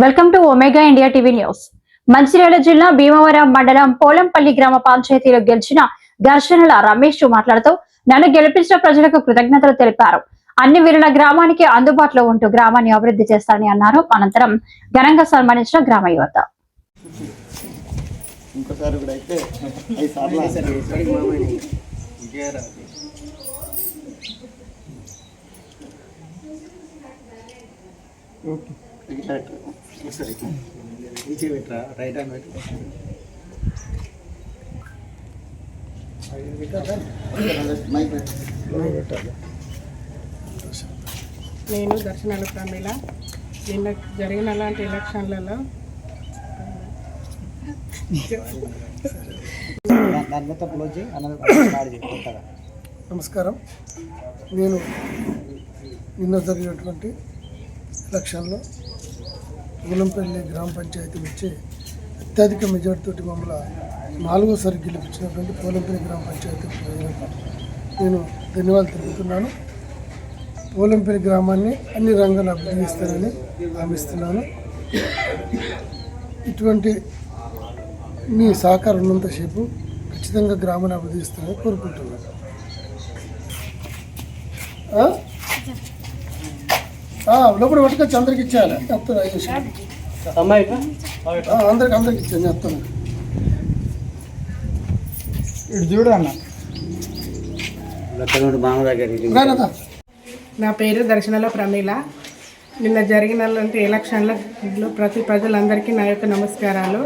Welcome to omega India TV news. Mancherial జిల్లా భీమవరం మండలం పోలంపల్లి గ్రామ పంచాయతీలో గెలిచిన ఘర్షణల రమేష్ మాట్లాడుతూ నన్ను గెలిపించిన ప్రజలకు కృతజ్ఞతలు తెలిపారు. అన్ని వీరుల గ్రామానికి అందుబాటులో ఉంటూ గ్రామాన్ని అభివృద్ధి చేస్తారని అన్నారు. అనంతరం ఘనంగా సన్మానించిన గ్రామ యువత. నేను దర్శనాల ప్రమీల. నిన్న జరిగిన అలాంటి ఎలక్షన్లలో నమస్కారం. నేను నిన్న జరిగినటువంటి ఎలక్షన్లో పోలంపల్లి గ్రామ పంచాయతీ నుంచి అత్యధిక మెజార్టీతోటి మమ్మల్ని 4వసారి గెలిపించినటువంటి పోలంపల్లి గ్రామ పంచాయతీ ప్రజలకు నేను ధన్యవాదాలు తెలుపుతున్నాను. పోలంపల్లి గ్రామాన్ని అన్ని రంగాలు అభివృద్ధి చేస్తానని హామీస్తున్నాను. ఇటువంటి మీ సహకారం ఉన్నంతసేపు ఖచ్చితంగా గ్రామాన్ని అభివృద్ధి చేస్తానని కోరుకుంటున్నాను. లోపల పట్టుకొచ్చి అందరికి ఇచ్చేయాలి. అందరికి ఇచ్చాను చెప్తాను. ఇటు చూడు అన్న. నా పేరు దర్శనాల ప్రమీల. నిన్న జరిగిన ఎలక్షన్లో ప్రతి ప్రజలందరికీ నా యొక్క నమస్కారాలు.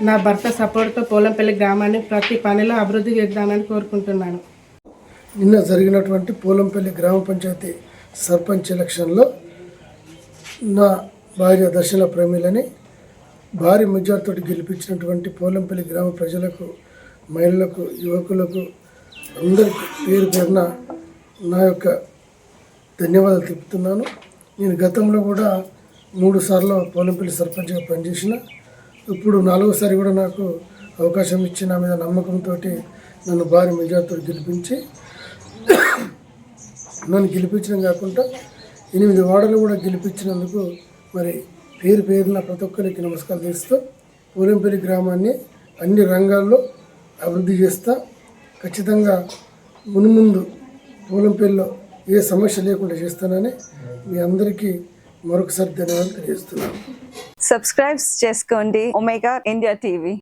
నా భర్త సపోర్ట్తో పోలంపల్లి గ్రామాన్ని ప్రతి పనిలో అభివృద్ధి చేద్దామని కోరుకుంటున్నాను. నిన్న జరిగినటువంటి పోలంపల్లి గ్రామ పంచాయతీ సర్పంచ్ ఎలక్షన్లో నా భార్య దర్శన ప్రమీలని భారీ మెజార్టీతో గెలిపించినటువంటి పోలంపల్లి గ్రామ ప్రజలకు, మహిళలకు, యువకులకు అందరికీ పేరు పేరున నా యొక్క ధన్యవాదాలు తెలుపుతున్నాను. నేను గతంలో కూడా 3 సార్లు పోలంపల్లి సర్పంచ్గా పనిచేసిన. ఇప్పుడు 4వసారి కూడా నాకు అవకాశం ఇచ్చి నా మీద నమ్మకంతో నన్ను భారీ మెజార్టీతో గెలిపించి నన్ను గెలిపించడం కాకుండా 8 వార్డులు కూడా గెలిపించినందుకు మరి పేరు పేరున ప్రతి ఒక్కరికి నమస్కారం చేస్తూ పోలంపల్లి గ్రామాన్ని అన్ని రంగాల్లో అభివృద్ధి చేస్తా. ఖచ్చితంగా మున్ముందు పోలంపల్లిలో ఏ సమస్య లేకుండా చేస్తానని మీ అందరికీ మరొకసారి ధన్యవాదాలు తెలియజేస్తున్నాను. సబ్స్క్రైబ్ చేసుకోండి ఒమేగా ఇండియా టీవీ.